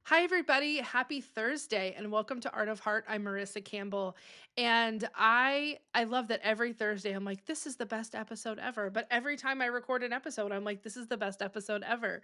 Hi, everybody. Happy Thursday and welcome to Art of Heart. I'm Marissa Campbell. And I love that every Thursday I'm like, this is the best episode ever. But every time I record an episode, I'm like, this is the best episode ever.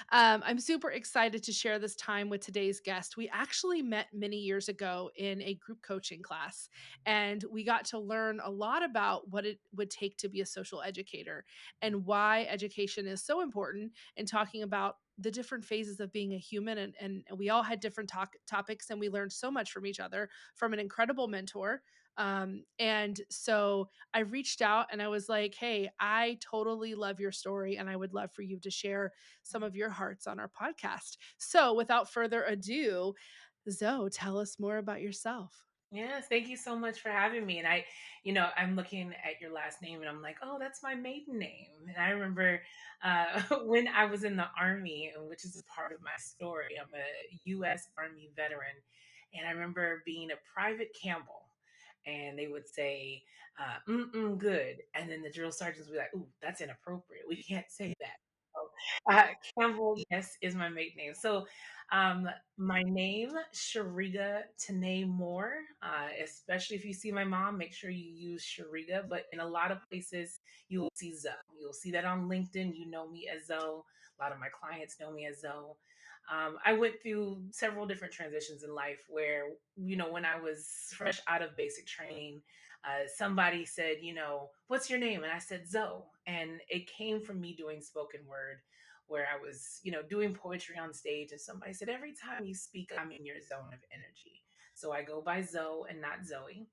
I'm super excited to share this time with today's guest. We actually met many years ago in a group coaching class, and we got to learn a lot about what it would take to be a social educator and why education is so important, and talking about the different phases of being a human, and we all had different topics, and we learned so much from each other, from an incredible mentor. And so I reached out and I was like, hey, I totally love your story and I would love for you to share some of your hearts on our podcast. So without further ado, Zoe, tell us more about yourself. Yes, thank you so much for having me. And I'm looking at your last name and I'm like, oh, that's my maiden name. And I remember when I was in the Army, which is a part of my story. I'm a U.S. Army veteran. And I remember being a Private Campbell. And they would say, good. And then the drill sergeants would be like, ooh, that's inappropriate. We can't say that. So, Campbell, yes, is my maiden name. So um, my name, Shariga Tanae Moore. Especially if you see my mom, make sure you use Shariga. But in a lot of places, you will see Zoe. You'll see that on LinkedIn. You know me as Zoe. A lot of my clients know me as Zoe. I went through several different transitions in life where, when I was fresh out of basic training, somebody said, what's your name? And I said, Zoe. And it came from me doing spoken word where I was, doing poetry on stage, and somebody said, every time you speak, I'm in your zone of energy. So I go by Zoe and not Zoe.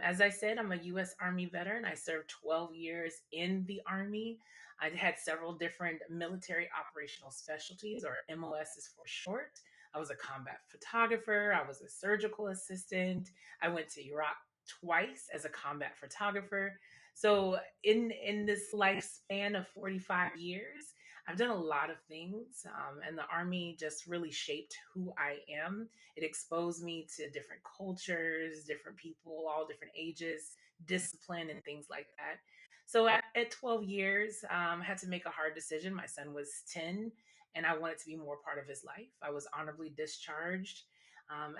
As I said, I'm a U.S. Army veteran. I served 12 years in the Army. I had several different military operational specialties, or MOS is for short. I was a combat photographer. I was a surgical assistant. I went to Iraq twice as a combat photographer. So in this lifespan of 45 years, I've done a lot of things, and the Army just really shaped who I am. It exposed me to different cultures, different people, all different ages, discipline, and things like that. So at 12 years, I had to make a hard decision. My son was 10, and I wanted to be more part of his life. I was honorably discharged.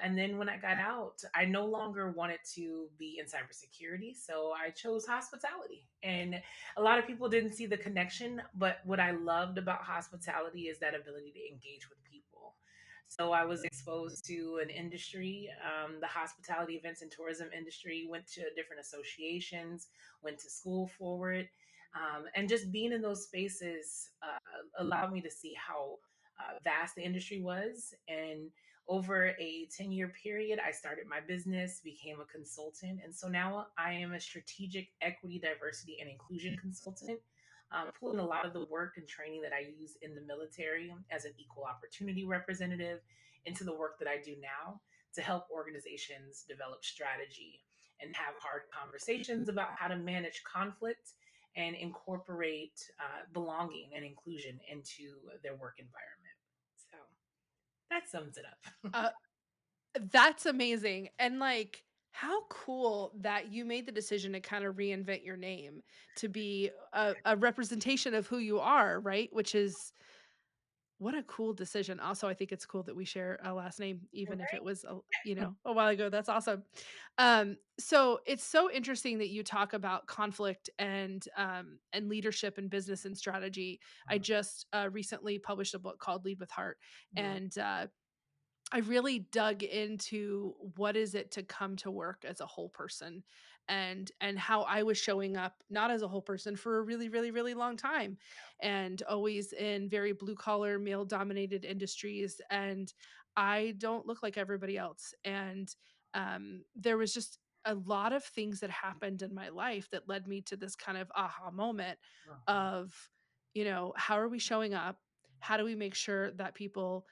And then when I got out, I no longer wanted to be in cybersecurity. So I chose hospitality. And a lot of people didn't see the connection, but what I loved about hospitality is that ability to engage with people. So I was exposed to an industry, the hospitality events and tourism industry, went to different associations, went to school for it. And just being in those spaces allowed me to see how vast the industry was. And over a 10-year period, I started my business, became a consultant. And so now I am a strategic equity, diversity, and inclusion consultant, pulling a lot of the work and training that I use in the military as an equal opportunity representative into the work that I do now to help organizations develop strategy and have hard conversations about how to manage conflict and incorporate belonging and inclusion into their work environment. So that sums it up. Uh, that's amazing. And like, how cool that you made the decision to kind of reinvent your name to be a representation of who you are, right? Which is what a cool decision. Also, I think it's cool that we share a last name, even if it was a while ago. That's awesome. So it's so interesting that you talk about conflict and leadership and business and strategy. I just recently published a book called Lead with Heart, Mhm. and I really dug into what is it to come to work as a whole person, and how I was showing up not as a whole person for a really, really, really long time, and always in very blue collar male dominated industries, and I don't look like everybody else. And there was just a lot of things that happened in my life that led me to this kind of aha moment Mhm. of, how are we showing up? How do we make sure that people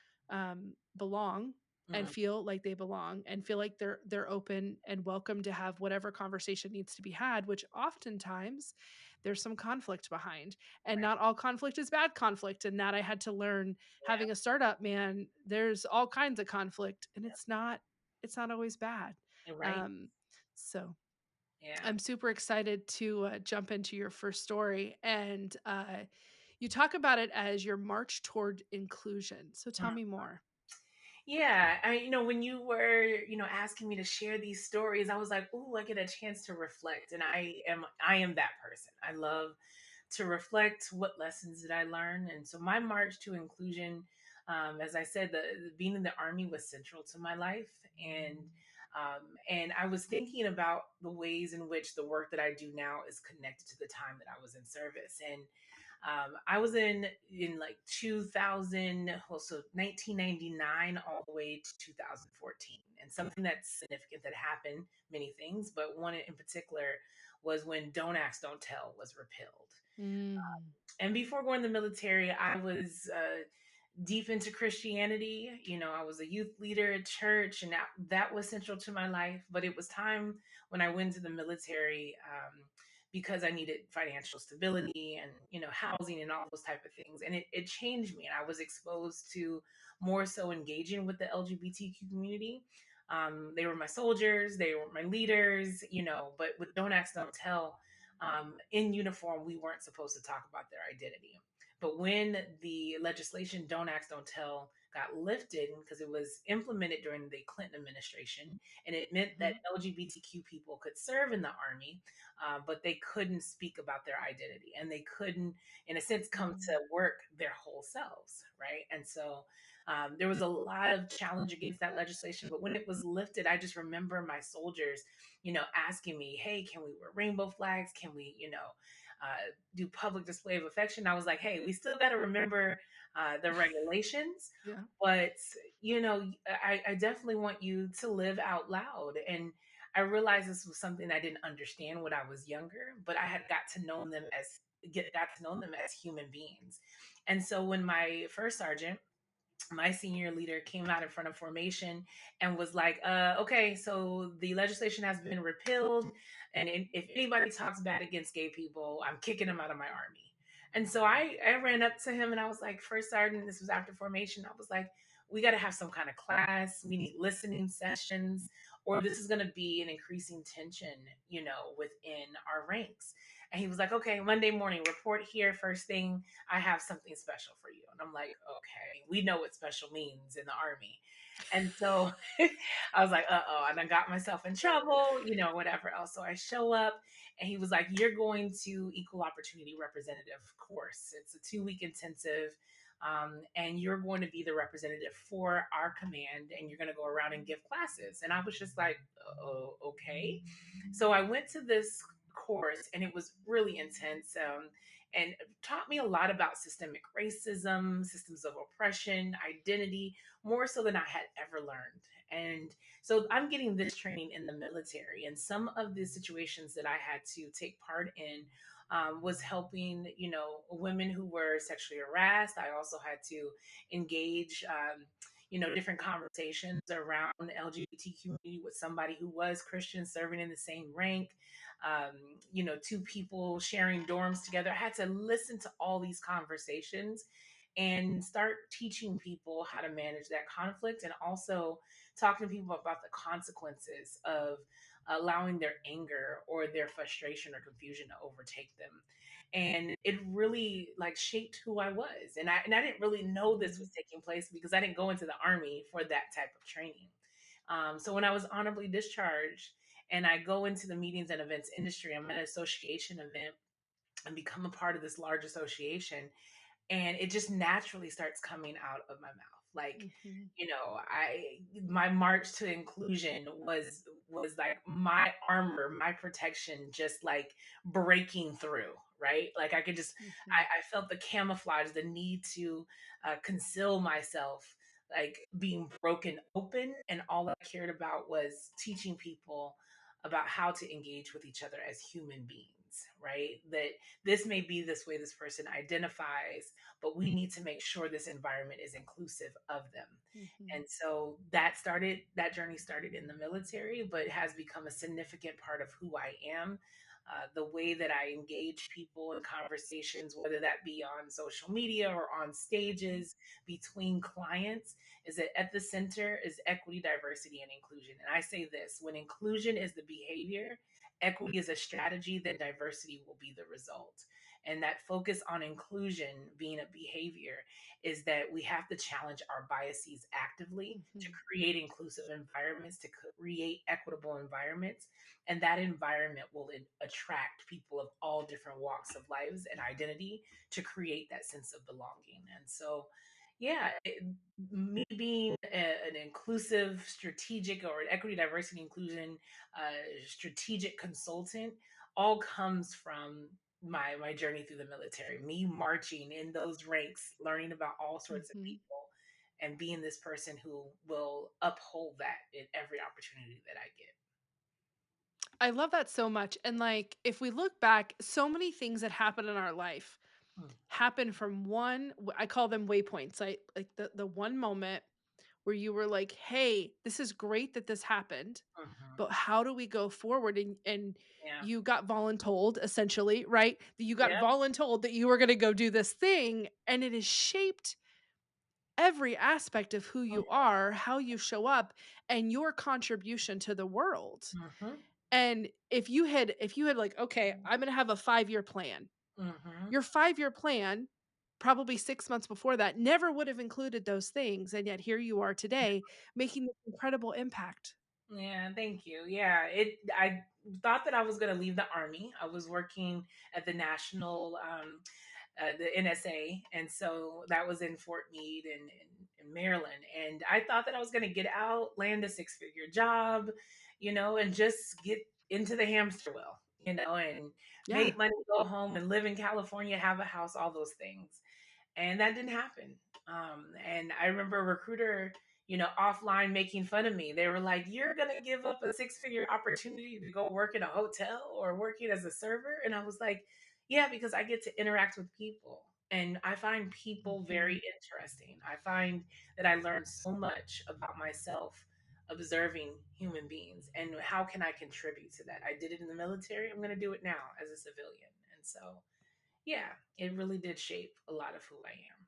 belong and Mhm. feel like they belong and feel like they're open and welcome to have whatever conversation needs to be had, which oftentimes there's some conflict behind, and Right. not all conflict is bad conflict, and that I had to learn Yeah. having a startup. Man, there's all kinds of conflict, and Yeah. it's not always bad. You're right. Um so Yeah. I'm super excited to jump into your first story, and you talk about it as your march toward inclusion, so tell Mhm. me more. Yeah, when you were, asking me to share these stories, I was like, "Ooh, I get a chance to reflect." And I am that person. I love to reflect what lessons did I learn. And so my march to inclusion, as I said, being in the army was central to my life, and I was thinking about the ways in which the work that I do now is connected to the time that I was in service. And I was in like 2000, well, so 1999 all the way to 2014. And something that's significant that happened, many things, but one in particular was when Don't Ask, Don't Tell was repealed. Mm. And before going to the military, I was deep into Christianity. I was a youth leader at church, and that was central to my life. But it was time when I went to the military, because I needed financial stability and housing and all those type of things, and it changed me. And I was exposed to more so engaging with the LGBTQ community. They were my soldiers, they were my leaders, but with Don't Ask, Don't Tell, in uniform, we weren't supposed to talk about their identity. But when the legislation Don't Ask, Don't Tell got lifted, because it was implemented during the Clinton administration, and it meant that Mhm. LGBTQ people could serve in the army, but they couldn't speak about their identity, and they couldn't, in a sense, come to Mm. work their whole selves, right? And so there was a lot of challenge against that legislation. But when it was lifted, I just remember my soldiers, asking me, "Hey, can we wear rainbow flags? Can we, do public display of affection?" I was like, "Hey, we still got to remember the regulations, Yeah. but I definitely want you to live out loud." And I realized this was something I didn't understand when I was younger, but I had got to know them as human beings. And so when my first sergeant, my senior leader, came out in front of formation and was like, "Okay, so the legislation has been repealed, and if anybody talks bad against gay people, I'm kicking them out of my army." And so I ran up to him and I was like, "First sergeant," this was after formation, I was like, "We got to have some kind of class. We need listening sessions, or this is going to be an increasing tension, within our ranks." And he was like, "Okay, Monday morning, report here first thing. I have something special for you." And I'm like, "Okay, we know what special means in the army." And so I was like, "Uh-oh," and I got myself in trouble, whatever else. So I show up and he was like, "You're going to equal opportunity representative course. It's a 2-week intensive. And you're going to be the representative for our command, and you're going to go around and give classes." And I was just like, "Oh, okay." So I went to this course, and it was really intense. And taught me a lot about systemic racism, systems of oppression, identity, more so than I had ever learned. And so I'm getting this training in the military, and some of the situations that I had to take part in, was helping, women who were sexually harassed. I also had to engage, different conversations around the LGBT community with somebody who was Christian serving in the same rank. Um, two people sharing dorms together. I had to listen to all these conversations and start teaching people how to manage that conflict, and also talking to people about the consequences of allowing their anger or their frustration or confusion to overtake them. And it really like shaped who I was. And I didn't really know this was Mhm. taking place because I didn't go into the army for that type of training. So when I was honorably discharged and I go into the meetings and events industry, I'm at an association event and become a part of this large association, and it just naturally starts coming out of my mouth. Like, Mhm. I my march to inclusion was like my armor, my protection, just like breaking through, right? Like I could just, Mhm. I felt the camouflage, the need to conceal myself, like being broken open, and all I cared about was teaching people about how to engage with each other as human beings, right? That this may be this way this person identifies, but we need to make sure this environment is inclusive of them. Mhm. And so that journey started in the military, but has become a significant part of who I am. The way that I engage people in conversations, whether that be on social media or on stages between clients, is that at the center is equity, diversity, and inclusion. And I say this: when inclusion is the behavior, equity is a strategy, then diversity will be the result. And that focus on inclusion being a behavior is that we have to challenge our biases actively to Mhm. create inclusive environments, to create equitable environments. And that environment will attract people of all different walks of lives and identity to create that sense of belonging. And so, yeah, me being an inclusive, strategic, or an equity, diversity, inclusion strategic consultant all comes from my journey through the military, me marching in those ranks, learning about all sorts of Mhm. people, and being this person who will uphold that in every opportunity that I get. I love that so much, and, like, if we look back, so many things that happen in our life Mm, happen from I call them waypoints, like, the one moment where you were like, "Hey, this is great that this happened, mhm. but how do we go forward?" And Yeah. you got voluntold, essentially, right? That you got Yep. voluntold that you were gonna go do this thing, and it has shaped every aspect of who you are, how you show up, and your contribution to the world. Mhm. And if you had like, "Okay, I'm gonna have a 5-year plan." Mhm. Your 5-year plan, probably 6 months before that, never would have included those things, and yet here you are today making this incredible impact. Yeah, thank you. Yeah, it. I thought that I was going to leave the army. I was working at the national the NSA, and so that was in Fort Meade in Maryland. And I thought that I was going to get out, land a six-figure job, and just get into the hamster wheel, and Yeah. make money, go home, and live in California, have a house, all those things. And that didn't happen. And I remember a recruiter, offline making fun of me. They were like, "You're gonna give up a six-figure opportunity to go work in a hotel or working as a server?" And I was like, "Yeah, because I get to interact with people." And I find people Mhm. very interesting. I find that I learn so much about myself observing human beings and how can I contribute to that. I did it in the military. I'm going to do it now as a civilian. And so, yeah, it really did shape a lot of who I am.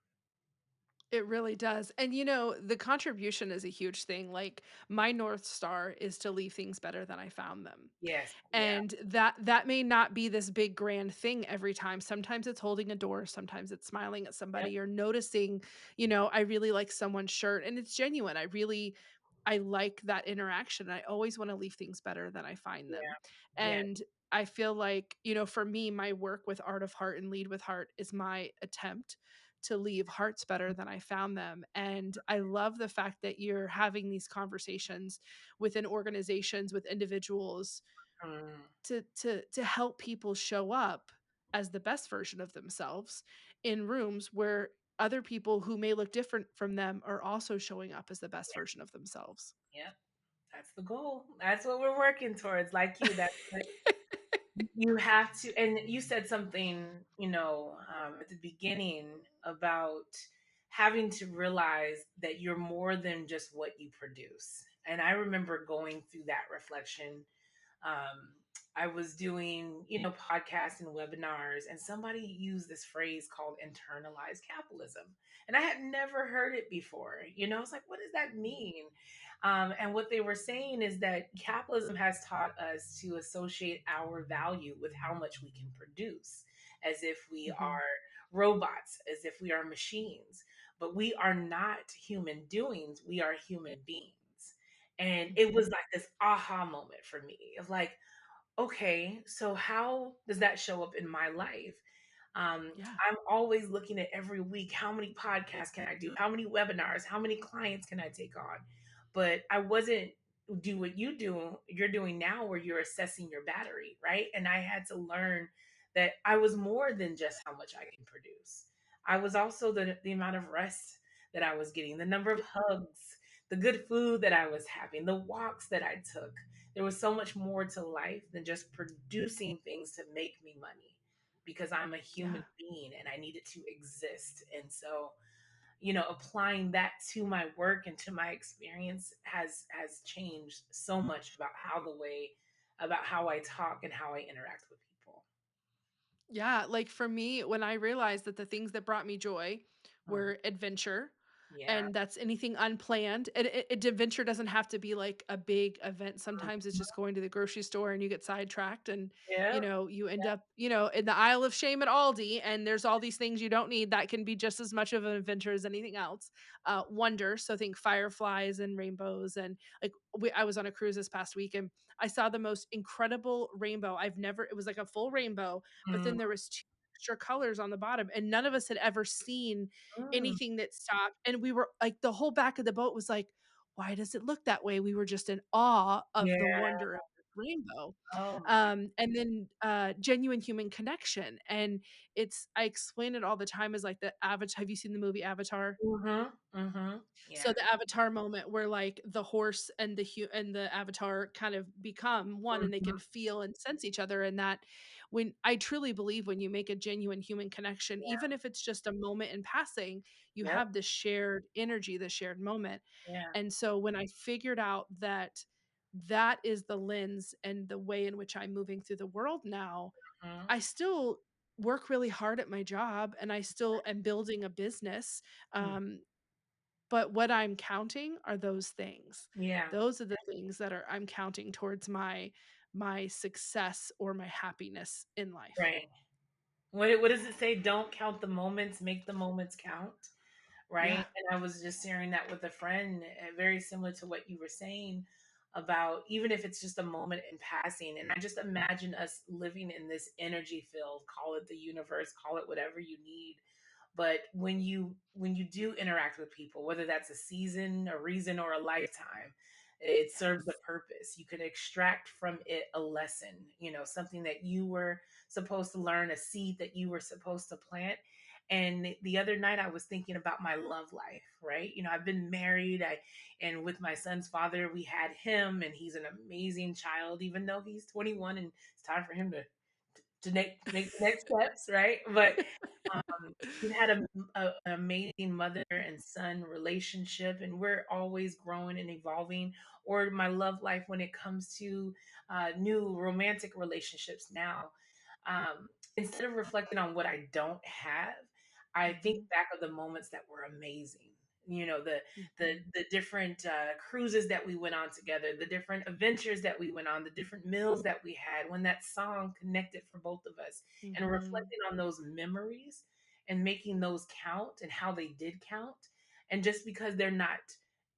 It really does. And the contribution is a huge thing. Like, my North Star is to leave things better than I found them. Yes, yeah, And that may not be this big grand thing every time. Sometimes it's holding a door, sometimes it's smiling at yep, somebody or noticing, I really like someone's shirt and it's genuine. I like that interaction. I always want to leave things better than I find them. yeah, yeah, And I feel like, for me, my work with Art of Heart and Lead with Heart is my attempt to leave hearts better than I found them. And I love the fact that you're having these conversations within organizations, with individuals, mm, to help people show up as the best version of themselves in rooms where other people who may look different from them are also showing up as the best yeah, version of themselves. yeah. That's the goal. That's what we're working towards. Like you, that's what you have to. And you said something, at the beginning about having to realize that you're more than just what you produce. And I remember going through that reflection. I was doing, podcasts and webinars, and somebody used this phrase called internalized capitalism. And I had never heard it before. I was like, what does that mean? And what they were saying is that capitalism has taught us to associate our value with how much we can produce, as if we Mhm. are robots, as if we are machines. But we are not human doings, we are human beings. And it was Mhm. like this aha moment for me of like, okay, so how does that show up in my life? Yeah. I'm always looking at every week, how many podcasts can I do? How many webinars? How many clients can I take on? But I wasn't do what you're doing now where you're assessing your battery, right? And I had to learn that I was more than just how much I can produce. I was also the amount of rest that I was getting, the number of Yeah. hugs, the good food that I was having, the walks that I took. There was so much more to life than just producing things to make me money because I'm a human Yeah. being and I needed to exist. And so, applying that to my work and to my experience has changed so much about how I talk and how I interact with people. Yeah, like, for me, when I realized that the things that brought me joy Mm, were adventure, Yeah. and that's anything unplanned. And adventure doesn't have to be like a big event. Sometimes it's just going to the grocery store and you get sidetracked and Yeah. you end up, in the aisle of shame at Aldi and there's all these things you don't need that can be just as much of an adventure as anything else. Wonder, so think fireflies and rainbows and like I was on a cruise this past week and I saw the most incredible rainbow. It was like a full rainbow, but Mm, then there was two extra colors on the bottom and none of us had ever seen mm, anything that stopped, and we were like the whole back of the boat was like, "Why does it look that way?" We were just in awe of the yeah. wonder of this rainbow. Oh my. And then, genuine human connection, and I explain it all the time as, like, the Avatar. Have you seen the movie Avatar? Mhm. Mhm. So Yeah. the avatar moment where like the horse and and the avatar kind of become one and they Mhm. can feel and sense each other, and that when I truly believe when you make a genuine human connection, Yeah. even if it's just a moment in passing, you Yep. have this shared energy, the shared moment. Yeah. And so when I figured out that that is the lens and the way in which I'm moving through the world now, Mhm. I still work really hard at my job and I still am building a business. Mm. Um, but what I'm counting are those things. Yeah. Those are the things that I'm counting towards my success or my happiness in life. Right. What does it say? Don't count the moments, make the moments count. Yeah. Right? And I was just sharing that with a friend, very similar to what you were saying about even if it's just a moment in passing. And I just imagine us living in this energy field, call it the universe, call it whatever you need. But when you do interact with people, whether that's a season, a reason, or a lifetime, it serves a Yes. purpose. You can extract from it a lesson, something that you were supposed to learn, a seed that you were supposed to plant. And the other night I was thinking about my love life, right? I've been married, and with my son's father, we had him, and he's an amazing child, even though he's 21 and it's time for him to make the next steps, right? But we've had an amazing mother and son relationship, and we're always growing and evolving. Or my love life when it comes to new romantic relationships now. Instead of reflecting on what I don't have, I think Mhm, back of the moments that were amazing. The mhm, the different cruises that we went on together, the different adventures that we went on, the different meals that we had when that song connected for both of us, and mhm. reflecting on those memories and making those count and how they did count. And just because they're not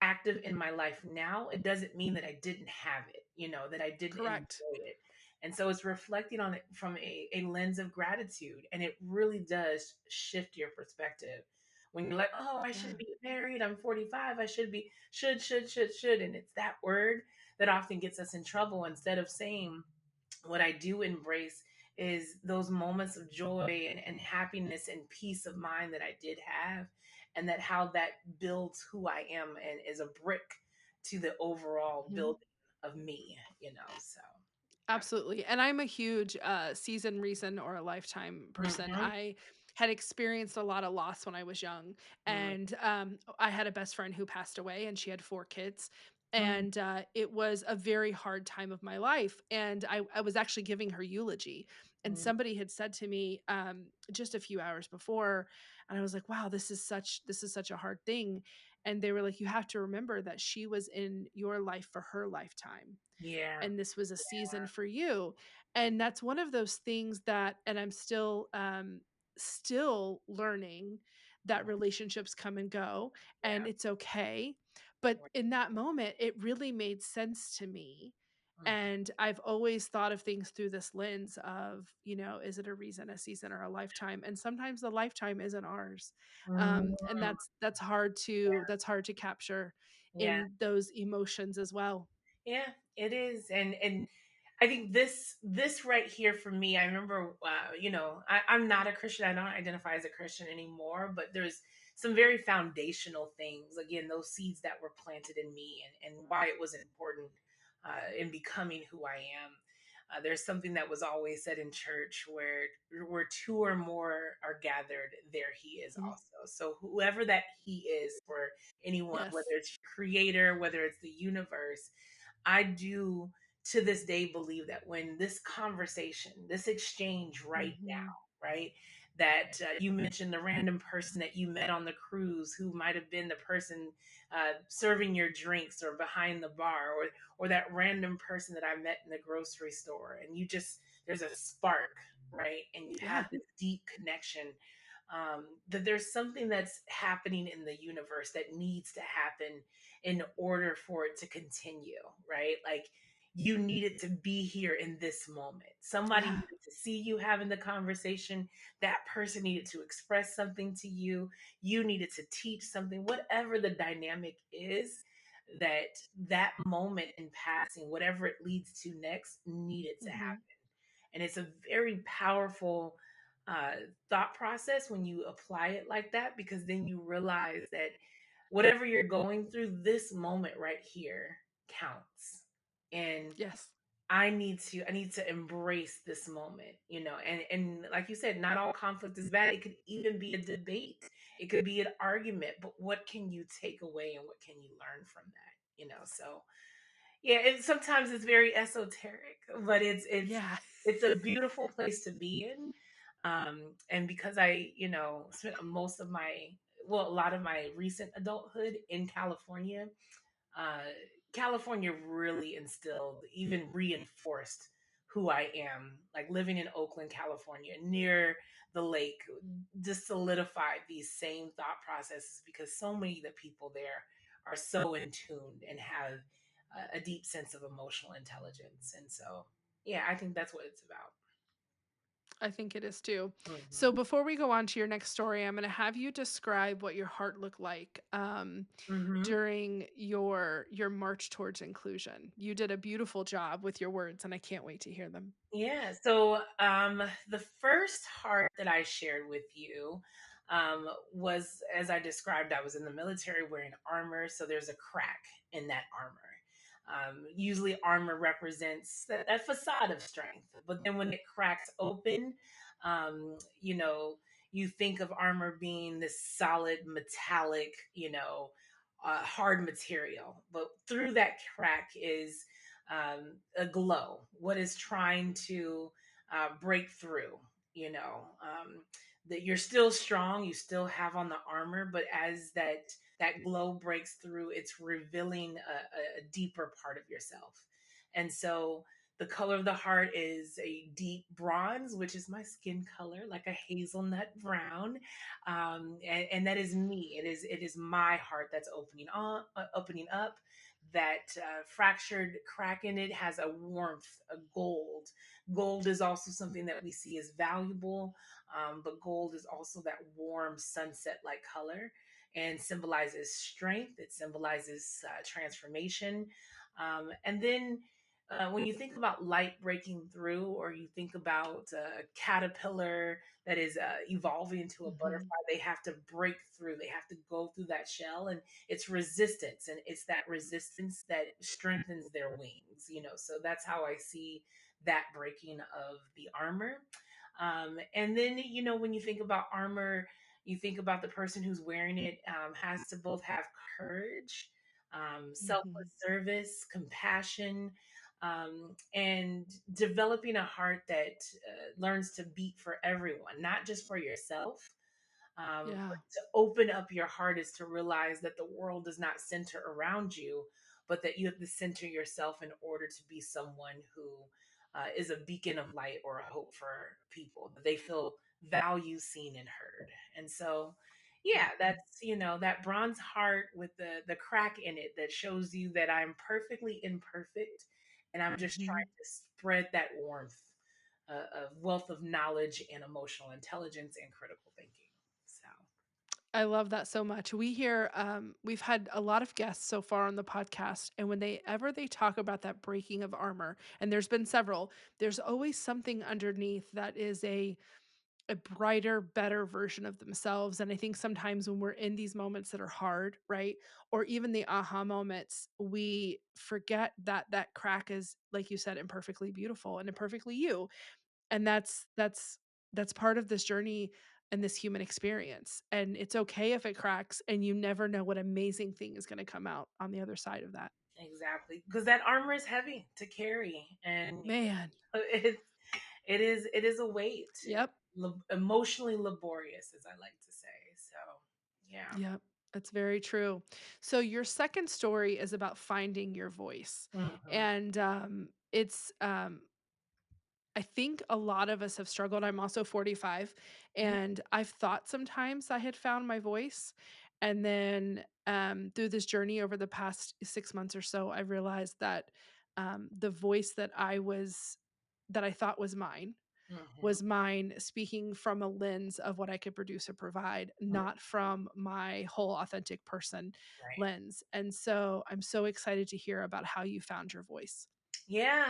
active in my life now, it doesn't mean that I didn't have it, that I didn't Correct. enjoy it. And so it's reflecting on it from a lens of gratitude. And it really does shift your perspective. When you're like, oh, I Yeah. should be married, I'm 45, I should be, should. And it's that word that often gets us in trouble instead of saying, what I do embrace is those moments of joy and happiness and peace of mind that I did have, and that how that builds who I am and is a brick to the overall Mhm. building of me, So, yeah. Absolutely, and I'm a huge, season, reason, or a lifetime person. Hmm. I had experienced a lot of loss when I was young, Hmm. and, I had a best friend who passed away, and she had 4 kids, Hmm. and, it was a very hard time of my life, and I was actually giving her eulogy, and Hmm. somebody had said to me, just a few hours before, and I was like, "Wow, this is such a hard thing," and they were like, "You have to remember that she was in your life for her lifetime." Yeah. And this was a season for you. And that's one of those things that and I'm still learning that Yeah. relationships come and go and Yeah. it's okay. But in that moment, it really made sense to me. Mhm. And I've always thought of things through this lens of, is it a reason, a season, or a lifetime? And sometimes the lifetime isn't ours. And Mhm. that's hard to capture Yeah. in those emotions as well. Yeah, it is. And I think this right here for me, I remember, I'm not a Christian. I don't identify as a Christian anymore, but there's some very foundational things. Again, those seeds that were planted in me, and why it was important in becoming who I am. There's something that was always said in church where two or more are gathered, there he is Mhm. also. So whoever that he is for anyone, whether Yes. it's creator, whether it's the universe, I do to this day believe that when this conversation, this exchange right Mhm. now, right? that you mentioned the random person that you met on the cruise who might have been the person serving your drinks or behind the bar, or that random person that I met in the grocery store, and you just there's a spark, right? And you have Yeah. this deep connection. That there's something that's happening in the universe that needs to happen in order for it to continue, right? Like you needed to be here in this moment. Somebody Yeah. needed to see you having the conversation. That person needed to express something to you. You needed to teach something, whatever the dynamic is, that moment in passing, whatever it leads to next, needed to Mhm. happen. And it's a very powerful uh, thought process when you apply it like that, because then you realize that whatever you're going through, this moment right here counts. And Yes. I need to embrace this moment, and like you said, not all conflict is bad. It could even be a debate. It could be an argument, but what can you take away and what can you learn from that? So yeah, sometimes it's very esoteric, but Yeah. it's a beautiful place to be in. And because I, spent most of my well, a lot of my recent adulthood in California, uh, California really instilled, even reinforced who I am. Like living in Oakland, California, near the lake, just solidified these same thought processes because so many of the people there are so in tune and have a deep sense of emotional intelligence. And so, yeah, I think that's what it's about. I think it is too. Hmm. So before we go on to your next story, I'm going to have you describe what your heart looked like Hmm. during your march towards inclusion. You did a beautiful job with your words, and I can't wait to hear them. Yeah. So the first heart that I shared with you was, as I described, I was in the military wearing armor. So there's a crack in that armor. Usually, armor represents that facade of strength. But then when it cracks open, you know, you think of armor being this solid, metallic, hard material. But through that crack is a glow, what is trying to break through, that you're still strong, you still have on the armor, but as that glow breaks through, it's revealing a deeper part of yourself. And so the color of the heart is a deep bronze, which is my skin color, like a hazelnut brown, and that is me. It is my heart that's opening up. That fractured crack in it has a warmth, a gold. Gold is also something that we see as valuable, but gold is also that warm sunset like color and symbolizes strength. It symbolizes transformation. And then when you think about light breaking through, or you think about a caterpillar that is evolving into a Mhm. butterfly, they have to break through, they have to go through that shell, and it's resistance, and it's that resistance that strengthens their wings. So that's how I see that breaking of the armor. And then, when you think about armor, you think about the person who's wearing it has to both have courage, Mhm. selfless service, compassion, and developing a heart that learns to beat for everyone, not just for yourself. Yeah. But to open up your heart is to realize that the world does not center around you, but that you have to center yourself in order to be someone who is a beacon of light or a hope for people, that they feel value, seen, and heard. And so, yeah, Mhm. that's that bronze heart with the crack in it that shows you that I'm perfectly imperfect, and I'm just Mhm. trying to spread that warmth, of wealth of knowledge and emotional intelligence and critical thinking. So, I love that so much. We've had a lot of guests so far on the podcast, and when they talk about that breaking of armor, and there's been several, there's always something underneath that is a brighter, better version of themselves. And I think sometimes when we're in these moments that are hard, right? Or even the aha moments, we forget that that crack is, like you said, imperfectly beautiful and imperfectly you. And that's part of this journey and this human experience. And it's okay if it cracks, and you never know what amazing thing is going to come out on the other side of that. exactly, because that armor is heavy to carry, and Man. it is a weight. Yep. emotionally laborious, as I like to say. So, yeah. Yep, that's very true. So your second story is about finding your voice. Hmm. And I think a lot of us have struggled. I'm also 45, and I've thought sometimes I had found my voice. And then through this journey over the past 6 months or so, I realized that the voice that I thought Hmm. was mine speaking from a lens of what I could produce or provide, not from my whole authentic person Right. lens. And so I'm so excited to hear about how you found your voice. Yeah,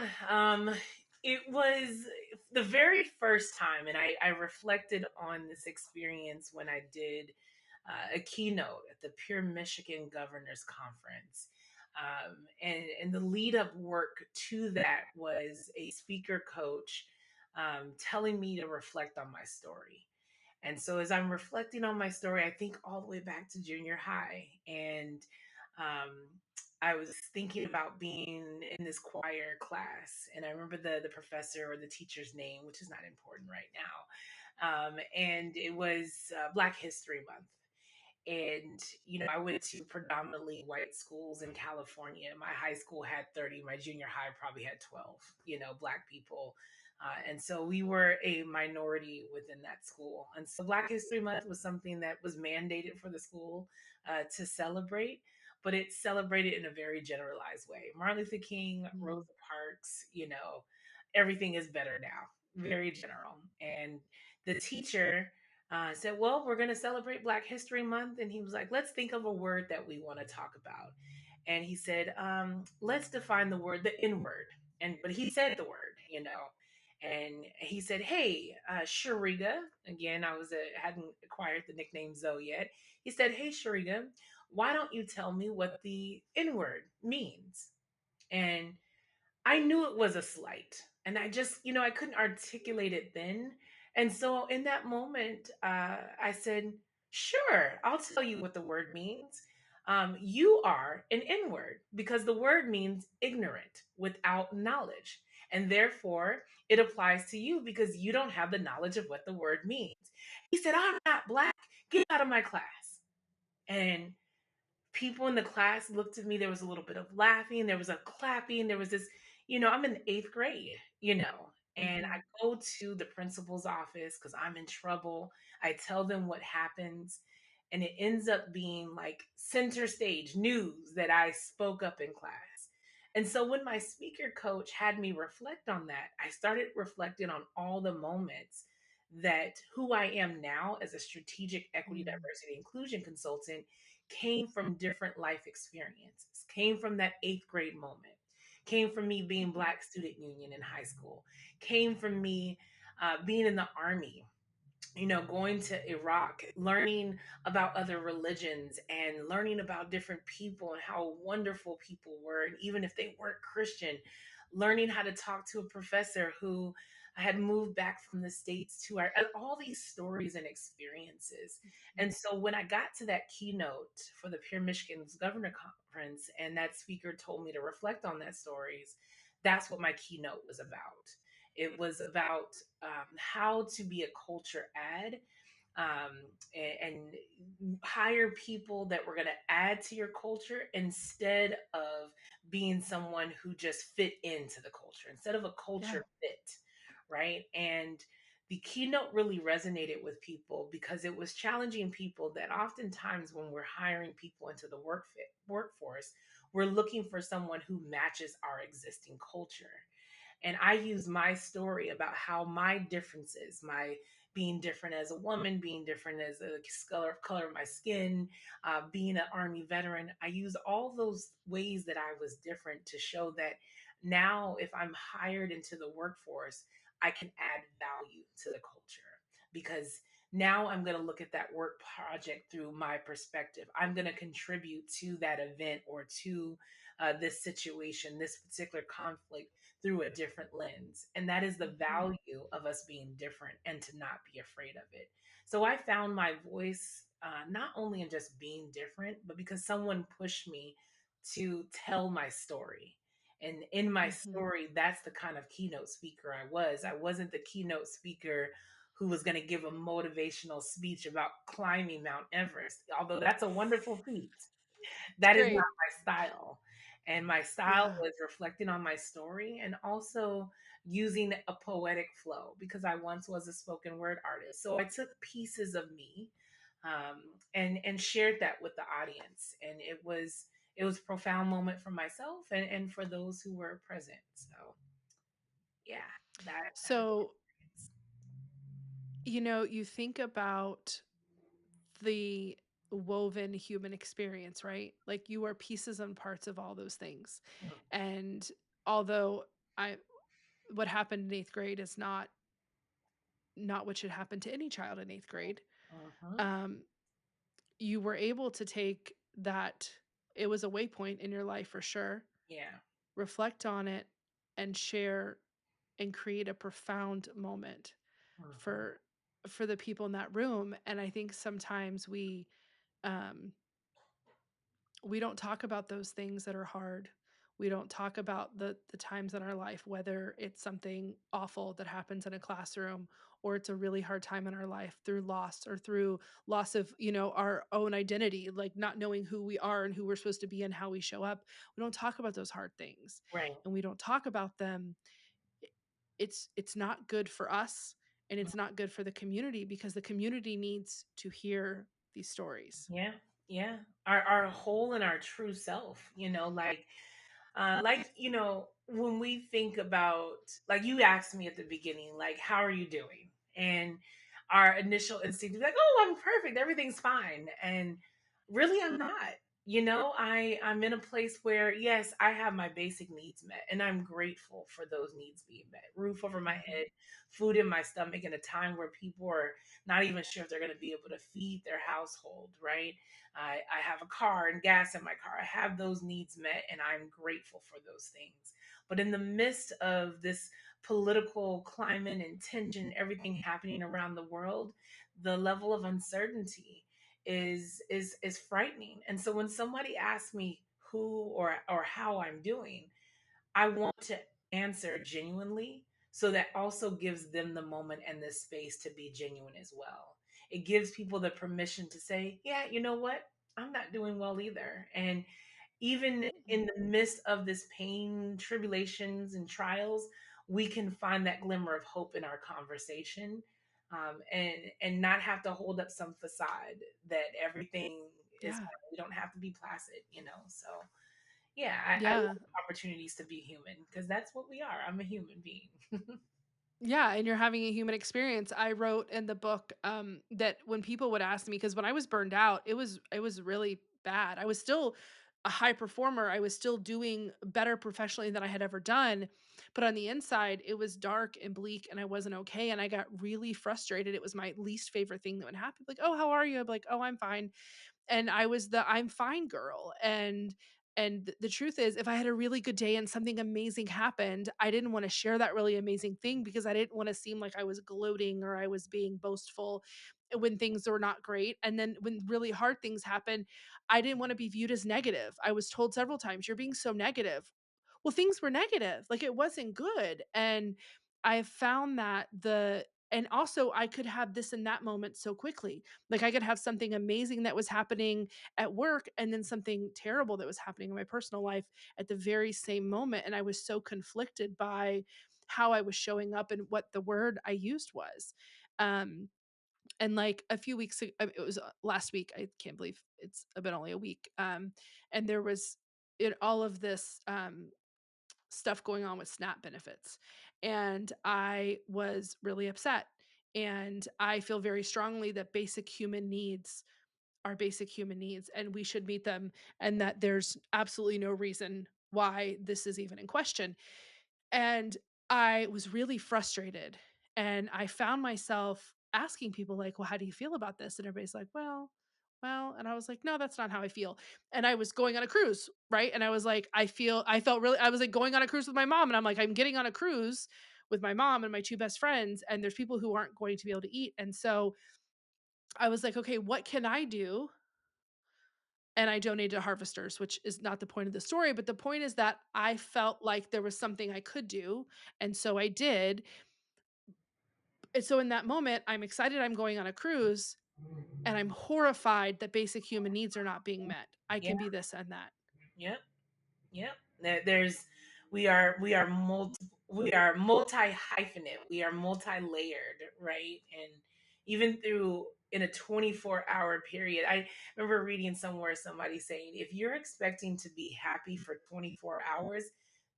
it was the very first time, and I reflected on this experience when I did a keynote at the Pure Michigan Governors Conference. And the lead up work to that was a speaker coach telling me to reflect on my story. And so as I'm reflecting on my story, I think all the way back to junior high. And um, I was thinking about being in this choir class. And I remember the professor or the teacher's name, which is not important right now. And it was Black History Month. And, I went to predominantly white schools in California. My high school had 30, my junior high probably had 12, Black people. And so we were a minority within that school. And so Black History Month was something that was mandated for the school to celebrate, but it's celebrated in a very generalized way. Martin Luther King, Mm, Rosa Parks, everything is better now, very general. And the teacher said, well, we're going to celebrate Black History Month. And he was like, let's think of a word that we want to talk about. And he said, let's define the word, the N word. But he said the word. And he said, hey, Shariga, again, hadn't acquired the nickname Zoe yet. He said, hey, Shariga, why don't you tell me what the N word means? And I knew it was a slight, and I just, I couldn't articulate it then. And so in that moment, I said, sure, I'll tell you what the word means. You are an N word because the word means ignorant without knowledge. And therefore, it applies to you because you don't have the knowledge of what the word means. He said, I'm not Black. Get out of my class. And people in the class looked at me. There was a little bit of laughing, there was a clapping, there was this, I'm in the eighth grade, and I mhm, go to the principal's office because I'm in trouble. I tell them what happens, and it ends up being like center stage news that I spoke up in class. And so when my speaker coach had me reflect on that, I started reflecting on all the moments that who I am now as a strategic equity, mm, diversity, inclusion consultant came from different life experiences, came from that eighth grade moment, came from me being Black Student Union in high school, came from me being in the Army, going to Iraq, learning about other religions and learning about different people and how wonderful people were. And even if they weren't Christian, learning how to talk to a professor who had moved back from the States to all these stories and experiences. mhm, And so when I got to that keynote for the Pure Michigan's Governor Conference, and that speaker told me to reflect on that stories, that's what my keynote was about. It was about how to be a culture ad, um, and hire people that were going to add to your culture instead of being someone who just fit into the culture, instead of a yeah. culture fit, right? And the keynote really resonated with people because it was challenging people that oftentimes when we're hiring people into the workforce, we're looking for someone who matches our existing culture. And I use my story about how my differences, my being different as a woman, being different as a color of my skin, being an Army veteran, I use all those ways that I was different to show that now, if I'm hired into the workforce, I can add value to the culture because now I'm going to look at that work project through my perspective. I'm going to contribute to that event or to this situation, this particular conflict through a different lens. And that is the Mhm, value of us being different and to not be afraid of it. So I found my voice not only in just being different, but because someone pushed me to tell my story. And in my mhm, story, that's the kind of keynote speaker I was. I wasn't the keynote speaker who was going to give a motivational speech about climbing Mount Everest. Although that's a wonderful feat, It's that is not great. my style. And my style Yeah. was reflecting on my story and also using a poetic flow because I once was a spoken word artist. So I took pieces of me, and shared that with the audience, and it was a profound moment for myself and for those who were present. So yeah, that is So, experience. you think about the woven human experience, right? Like you are pieces and parts of all those things. And although I what happened in 8th grade is not what should happen to any child in 8th grade. Mhm. Um you were able to take that. It was a waypoint in your life for sure. Yeah. Reflect on it and share and create a profound moment Mhm. for the people in that room. And I think sometimes um we don't talk about those things that are hard. We don't talk about the times in our life, whether it's something awful that happens in a classroom or it's a really hard time in our life through loss or through loss of, our own identity, like not knowing who we are and who we're supposed to be and how we show up. We don't talk about those hard things. Right. And we don't talk about them. i- it's not good for us and it's not good for the community because the community needs to hear these stories. Yeah, yeah. Our whole and our true self, when we think about, like, you asked me at the beginning, like, how are you doing? And our initial instinct is like, oh, I'm perfect, everything's fine. And really I'm not. I'm in a place where, yes, I have my basic needs met, and I'm grateful for those needs being met. Roof over my Mhm. head, food in my stomach in a time where people are not even sure if they're going to be able to feed their household, right? I have a car and gas in my car. I have those needs met, and I'm grateful for those things. But in the midst of this political climate and tension, everything happening around the world, the level of uncertainty is frightening. And so when somebody asks me who or how I'm doing, I want to answer genuinely, so that also gives them the moment and the space to be genuine as well. It gives people the permission to say, yeah, you know what? I'm not doing well either. And even in the midst of this pain, tribulations, and trials, we can find that glimmer of hope in our conversation, and not have to hold up some facade that everything is Yeah. fine. We don't have to be placid. So yeah, I Yeah. love opportunities to be human because that's what we are. I'm a human being. Yeah, and you're having a human experience. I wrote in the book that when people would ask me, because when I was burned out, it was really bad. I was still a high performer. I was still doing better professionally than I had ever done, but on the inside, it was dark and bleak, and I wasn't okay. And I got really frustrated. It was my least favorite thing that would happen. Like, oh, how are you? I'm like, oh, I'm fine. And I was the I'm fine girl. And the truth is, if I had a really good day and something amazing happened, I didn't want to share that really amazing thing because I didn't want to seem like I was gloating or I was being boastful when things were not great. And then when really hard things happen, I didn't want to be viewed as negative. I was told several times, "You're being so negative." Well, things were negative. Like it wasn't good. And I found that and also I could have this and that moment so quickly. Like I could have something amazing that was happening at work and then something terrible that was happening in my personal life at the very same moment. And I was so conflicted by how I was showing up and what the word I used was. Um, and like a few weeks ago, it was last week. I can't believe it's been only a week. And there was in all of this stuff going on with SNAP benefits. And I was really upset. And I feel very strongly that basic human needs are basic human needs and we should meet them, and that there's absolutely no reason why this is even in question. And I was really frustrated, and I found myself asking people like, "Well, how do you feel about this?" And everybody's like, "Well," and I was like, "No, that's not how I feel." And I was going on a cruise, right? And I was like, I felt really I was like going on a cruise with my mom, and I'm like, I'm getting on a cruise with my mom and my two best friends, and there's people who aren't going to be able to eat. And so I was like, "Okay, what can I do?" And I donated to Harvesters, which is not the point of the story, but the point is that I felt like there was something I could do, and so I did. And so in that moment, I'm excited I'm going on a cruise, and I'm horrified that basic human needs are not being met. I Yeah. can be this and that. Yep. Yep. There's we are multi hyphenate. We are multi layered, right? And even through in a 24-hour period, I remember reading somewhere somebody saying if you're expecting to be happy for 24 hours,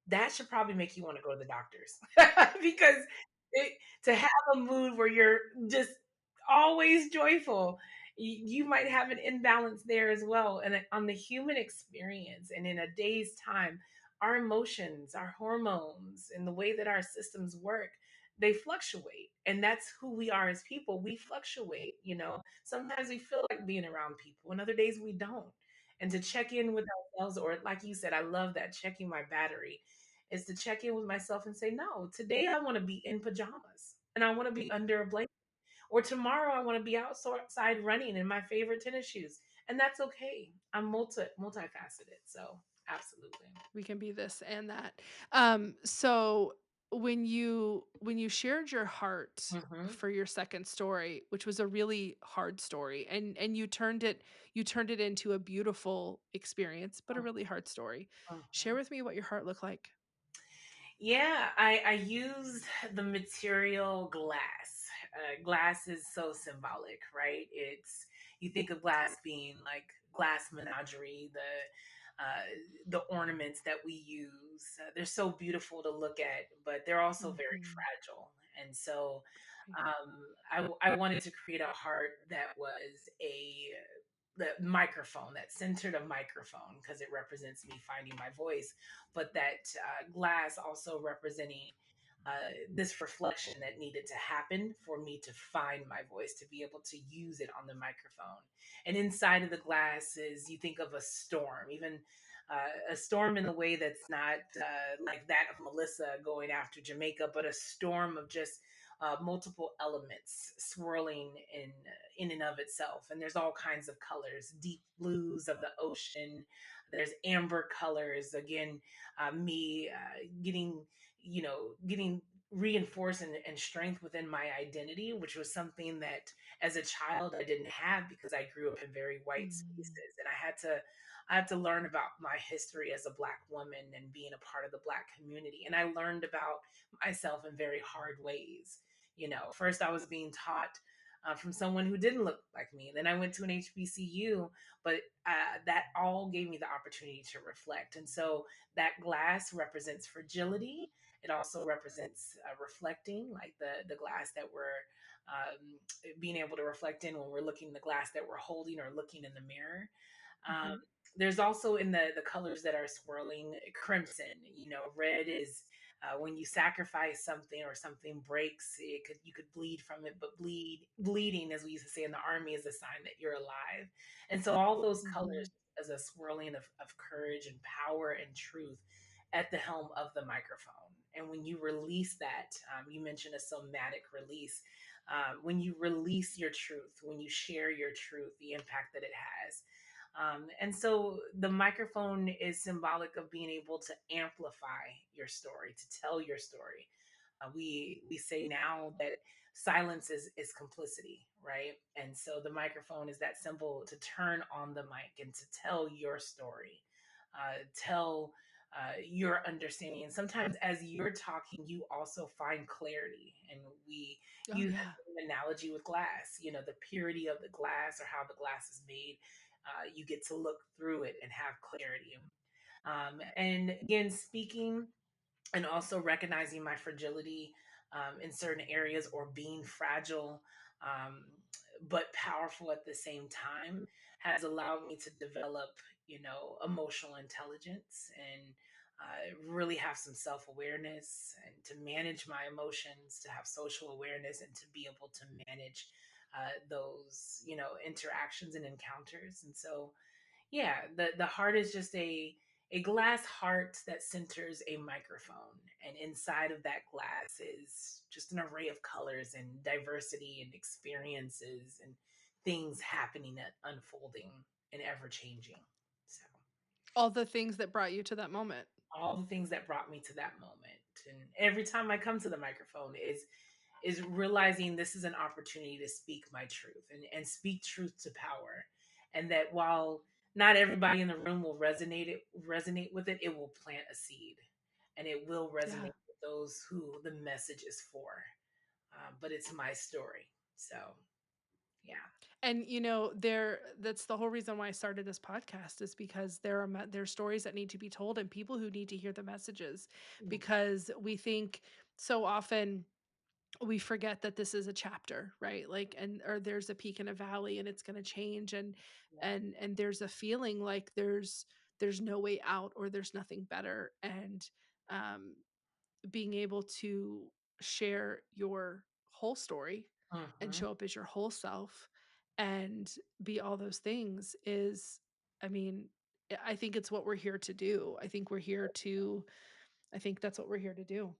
that should probably make you want to go to the doctors because to have a mood where you're just always joyful, you might have an imbalance there as well. And on the human experience and in a day's time, our emotions, our hormones, and the way that our systems work, they fluctuate. And that's who we are as people. We fluctuate, you know. Sometimes we feel like being around people, and other days we don't. And to check in with ourselves, or like you said, I love that checking my battery, is to check in with myself and say, no, today I want to be in pajamas and I want to be under a blanket. Or tomorrow I want to be outside running in my favorite tennis shoes. And that's okay. I'm multifaceted. So absolutely. We can be this and that. So when you shared your heart Hmm. for your second story, which was a really hard story, and you turned it into a beautiful experience, but a really hard story. Share Hmm. with me what your heart looked like. Yeah, I use the material glass. Glass is so symbolic, right? It's you think of glass being like glass menagerie, the ornaments that we use. They're so beautiful to look at, but they're also very Mhm. fragile. And so, Right. I wanted to create a heart that was a the microphone that centered a microphone because it represents me finding my voice, but that glass also representing this reflection that needed to happen for me to find my voice, to be able to use it on the microphone. And inside of the glass is, you think of a storm, even a storm in the way that's not like that of Melissa going after Jamaica, but a storm of just multiple elements swirling in and of itself. And there's all kinds of colors, deep blues of the ocean. There's amber colors. Again, me getting, getting reinforced and strength within my identity, which was something that as a child I didn't have because I grew up in very white Mm. spaces, and I had to learn about my history as a black woman and being a part of the black community. And I learned about myself in very hard ways. First I was being taught from someone who didn't look like me. And then I went to an HBCU, but that all gave me the opportunity to reflect. And so that glass represents fragility. It also represents reflecting, like the glass that we're being able to reflect in when we're looking in the glass that we're holding or looking in the mirror. Um, Mhm. there's also in the colors that are swirling crimson. Red is when you sacrifice something or something breaks. You could bleed from it, but bleeding, as we used to say in the army, is a sign that you're alive. And so all those colors Mhm. as a swirling of courage and power and truth at the helm of the microphone. And when you release that, you mentioned a somatic release. When you release your truth, when you share your truth, the impact that it has. And so the microphone is symbolic of being able to amplify your story, to tell your story. We say now that silence is complicity, right? And so the microphone is that symbol to turn on the mic and to tell your story, tell your understanding. And sometimes as you're talking, you also find clarity. And we Oh use yeah. the same analogy with glass, the purity of the glass or how the glass is made. You get to look through it and have clarity. And again, speaking and also recognizing my fragility in certain areas, or being fragile um, but powerful at the same time, has allowed me to develop emotional intelligence and really have some self-awareness and to manage my emotions, to have social awareness, and to be able to manage those interactions and encounters. And so yeah, the heart is just a glass heart that centers a microphone, and inside of that glass is just an array of colors and diversity and experiences and things happening and unfolding and ever changing. So All the things that brought you to that moment. all the things that brought me to that moment, and every time I come to the microphone is realizing this is an opportunity to speak my truth and speak truth to power. And that while not everybody in the room will resonate with it, it will plant a seed and it will Yeah. resonate with those who the message is for. But it's my story. So, yeah. And that's the whole reason why I started this podcast, is because there are stories that need to be told and people who need to hear the messages, Mm, because we think so often we forget that this is a chapter, right? Like, and or there's a peak and a valley and it's going to change, and yeah. and there's a feeling like there's no way out or there's nothing better. And um being able to share your whole story and Hmm. show up as your whole self and be all those things is, I mean, I think it's what we're here to do. I think that's what we're here to do.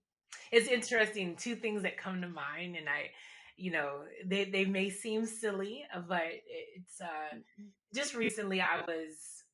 It's interesting. Two things that come to mind, and they may seem silly, but it's Mhm. just recently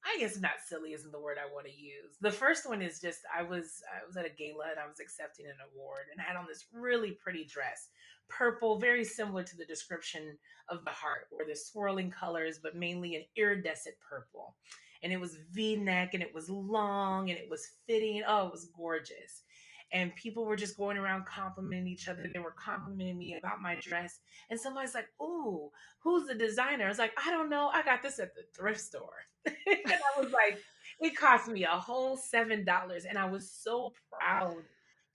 I guess not silly isn't the word I want to use. The first one is just I was at a gala and I was accepting an award and I had on this really pretty dress, purple, very similar to the description of the heart, where there's swirling colors, but mainly an iridescent purple. And it was V-neck and it was long and it was fitting. Oh, it was gorgeous. And people were just going around complimenting each other. They were complimenting me about my dress. And somebody's like, "Ooh, who's the designer?" I was like, "I don't know. I got this at the thrift store." And I was like, it cost me a whole $7. And I was so proud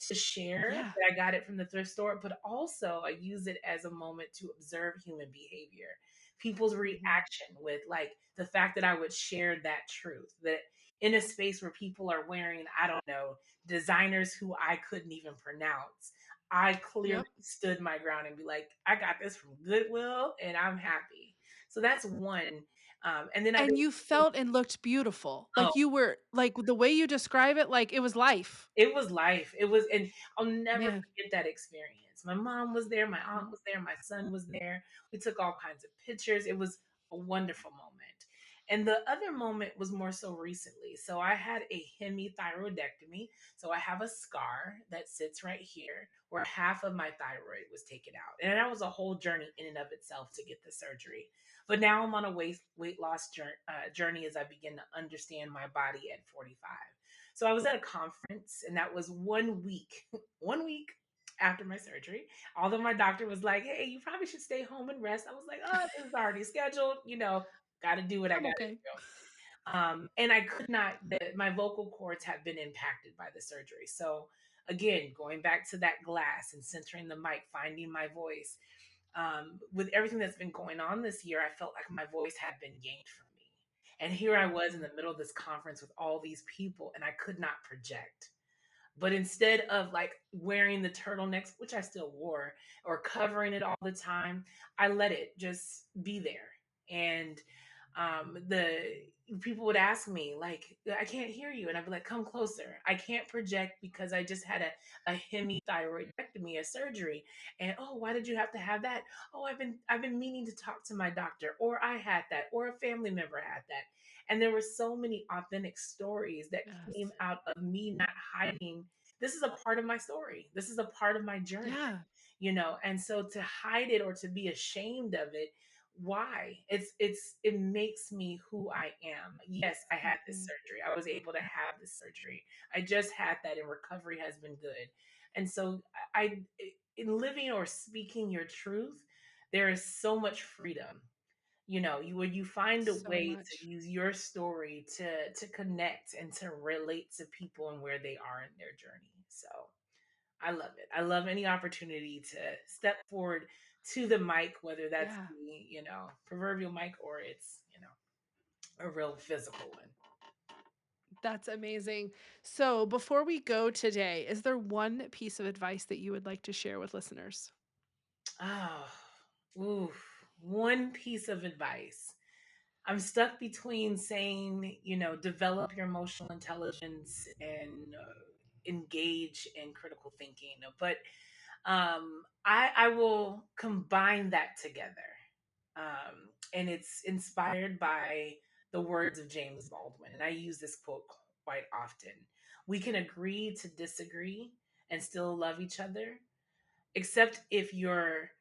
to share Yeah. that I got it from the thrift store, but also I use it as a moment to observe human behavior, people's Mhm. reaction with like the fact that I would share that truth, that in a space where people are wearing, I don't know, designers who I couldn't even pronounce, I clearly Yep. stood my ground and be like, I got this from Goodwill and I'm happy. So that's one. And then I And did, you felt and looked beautiful. oh, Like, you were like, the way you describe it, like it was life. it was life. It was, and I'll never Man. forget that experience. My mom was there, my aunt Mhm. was there, my son was there. We took all kinds of pictures. It was a wonderful moment. And the other moment was more so recently. So I had a hemithyroidectomy. So I have a scar that sits right here where half of my thyroid was taken out. And that was a whole journey in and of itself to get the surgery. But now I'm on a weight loss journey as I begin to understand my body at 45. So I was at a conference, and that was 1 week, 1 week after my surgery. Although my doctor was like, "Hey, you probably should stay home and rest." I was like, "Oh, this is already scheduled. Got to do what I I'm got to okay. do." And I could not. My vocal cords have been impacted by the surgery. So again, going back to that glass and centering the mic, finding my voice. With everything that's been going on this year, I felt like my voice had been yanked from me. And here I was in Mhm. the middle of this conference with all these people, and I could not project. But instead of like wearing the turtlenecks, which I still wore, or covering it all the time, I let it just be there. And the people would ask me, like, "I can't hear you." And I'd be like, "Come closer." I can't project because I just had a hemithyroidectomy, a surgery. And oh, why did you have to have that? Oh, I've been meaning to talk to my doctor, or I had that, or a family member had that. And there were so many authentic stories that came Yes. out of me not hiding. This is a part of my story. This is a part of my journey, Yeah. and so to hide it or to be ashamed of it, why? It makes me who I am. Yes, I had this Mhm. surgery. I was able to have this surgery. I just had that, and recovery has been good. And so I in living or speaking your truth, there is so much freedom. When you find a So way to much. use your story to connect and to relate to people and where they are in their journey. So I love it. I love any opportunity to step forward to the mic, whether that's Yeah. the proverbial mic or it's a real physical one. That's amazing. So, before we go today, is there one piece of advice that you would like to share with listeners? Oh, oof. One piece of advice. I'm stuck between saying, develop your emotional intelligence and engage in critical thinking. But I will combine that together. And it's inspired by the words of James Baldwin. And I use this quote quite often. We can agree to disagree and still love each other. except if your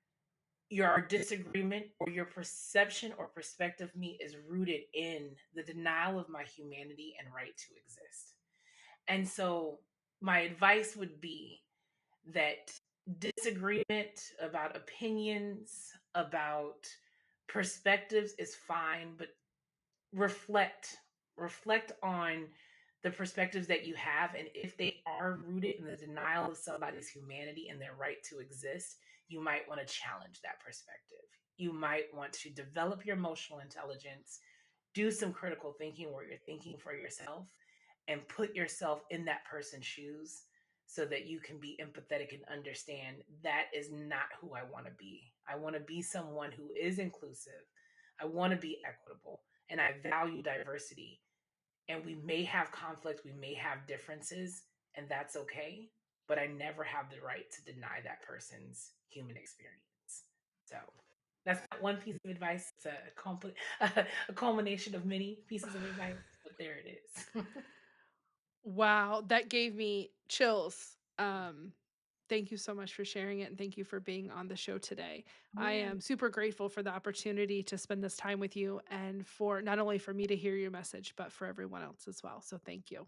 disagreement or your perception or perspective of me is rooted in the denial of my humanity and right to exist. And so my advice would be that disagreement about opinions, about perspectives is fine, but reflect reflect on the perspectives that you have, and if they are rooted in the denial of somebody's humanity and their right to exist, you might want to challenge that perspective. You might want to develop your emotional intelligence, do some critical thinking where you're thinking for yourself, and put yourself in that person's shoes so that you can be empathetic and understand that is not who I want to be. I want to be someone who is inclusive. I want to be equitable, and I value diversity. And we may have conflict, we may have differences, and that's okay. But I never have the right to deny that person's human experience. So that's not one piece of advice. It's a culmination of many pieces of advice, but there it is. Wow, that gave me chills. Thank you so much for sharing it and thank you for being on the show today. I Yeah. am super grateful for the opportunity to spend this time with you and for not only for me to hear your message, but for everyone else as well. So thank you.